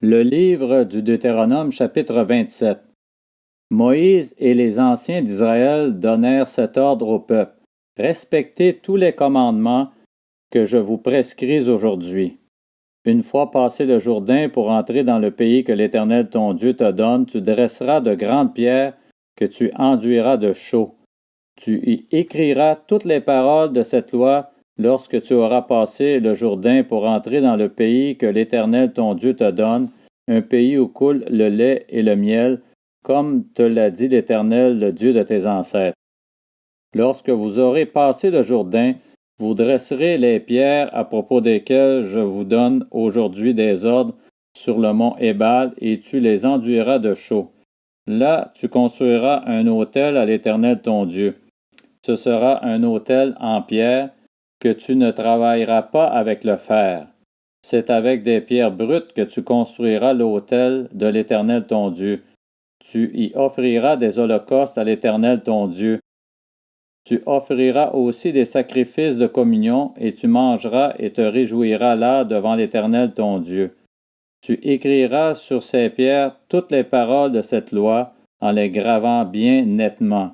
Le livre du Deutéronome chapitre 27. Moïse et les anciens d'Israël donnèrent cet ordre au peuple. Respectez tous les commandements que je vous prescris aujourd'hui. Une fois passé le Jourdain pour entrer dans le pays que l'Éternel ton Dieu te donne, tu dresseras de grandes pierres que tu enduiras de chaux. Tu y écriras toutes les paroles de cette loi lorsque tu auras passé le Jourdain pour entrer dans le pays que l'Éternel ton Dieu te donne, un pays où coule le lait et le miel, comme te l'a dit l'Éternel, le Dieu de tes ancêtres. Lorsque vous aurez passé le Jourdain, vous dresserez les pierres à propos desquelles je vous donne aujourd'hui des ordres sur le mont Ébal, et tu les enduiras de chaux. Là, tu construiras un autel à l'Éternel ton Dieu. Ce sera un autel en pierre que tu ne travailleras pas avec le fer. C'est avec des pierres brutes que tu construiras l'autel de l'Éternel ton Dieu. Tu y offriras des holocaustes à l'Éternel ton Dieu. Tu offriras aussi des sacrifices de communion, et tu mangeras et te réjouiras là devant l'Éternel ton Dieu. Tu écriras sur ces pierres toutes les paroles de cette loi en les gravant bien nettement.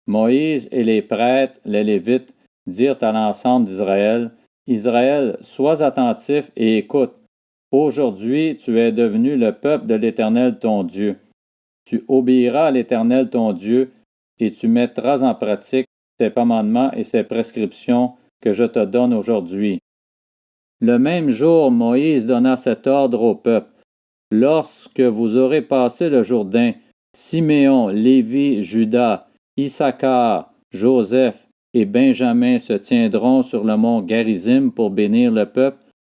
Moïse et les prêtres, les Lévites, dirent à l'ensemble d'Israël, « Israël, sois attentif et écoute. Aujourd'hui, tu es devenu le peuple de l'Éternel ton Dieu. Tu obéiras à l'Éternel ton Dieu, et tu mettras en pratique ses commandements et ses prescriptions que je te donne aujourd'hui. » Le même jour, Moïse donna cet ordre au peuple. « Lorsque vous aurez passé le Jourdain, Siméon, Lévi, Juda, Issachar, Joseph et Benjamin se tiendront sur le mont Garizim pour bénir le peuple,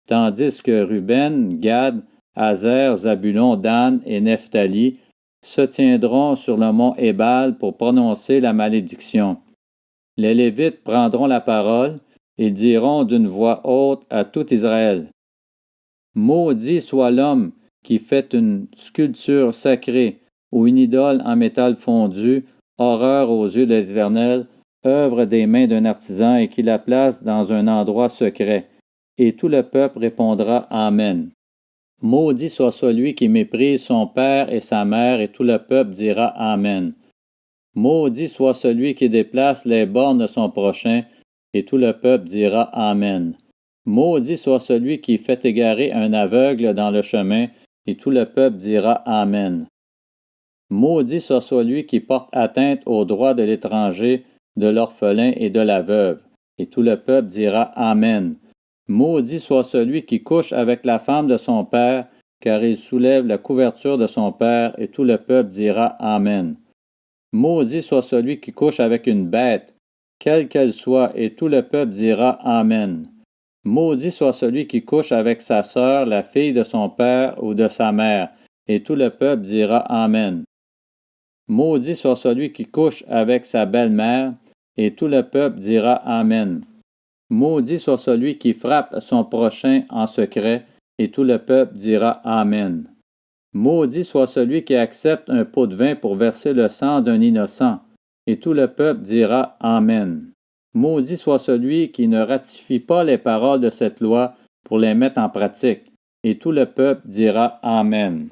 tandis que Ruben, Gad, Azer, Zabulon, Dan et Nephtali se tiendront sur le mont Ébal pour prononcer la malédiction. Les Lévites prendront la parole et diront d'une voix haute à tout Israël. Maudit soit l'homme qui fait une sculpture sacrée ou une idole en métal fondu, horreur aux yeux de l'Éternel, œuvre des mains d'un artisan et qui la place dans un endroit secret. Et tout le peuple répondra Amen. Maudit soit celui qui méprise son père et sa mère, et tout le peuple dira Amen. Maudit soit celui qui déplace les bornes de son prochain, et tout le peuple dira Amen. Maudit soit celui qui fait égarer un aveugle dans le chemin, et tout le peuple dira Amen. Maudit soit celui qui porte atteinte aux droits de l'étranger, de l'orphelin et de la veuve, et tout le peuple dira Amen. Maudit soit celui qui couche avec la femme de son père, car il soulève la couverture de son père, et tout le peuple dira Amen. Maudit soit celui qui couche avec une bête, quelle qu'elle soit, et tout le peuple dira Amen. Maudit soit celui qui couche avec sa sœur, la fille de son père ou de sa mère, et tout le peuple dira Amen. Maudit soit celui qui couche avec sa belle-mère, et tout le peuple dira Amen. Maudit soit celui qui frappe son prochain en secret, et tout le peuple dira Amen. Maudit soit celui qui accepte un pot de vin pour verser le sang d'un innocent, et tout le peuple dira Amen. Maudit soit celui qui ne ratifie pas les paroles de cette loi pour les mettre en pratique, et tout le peuple dira Amen.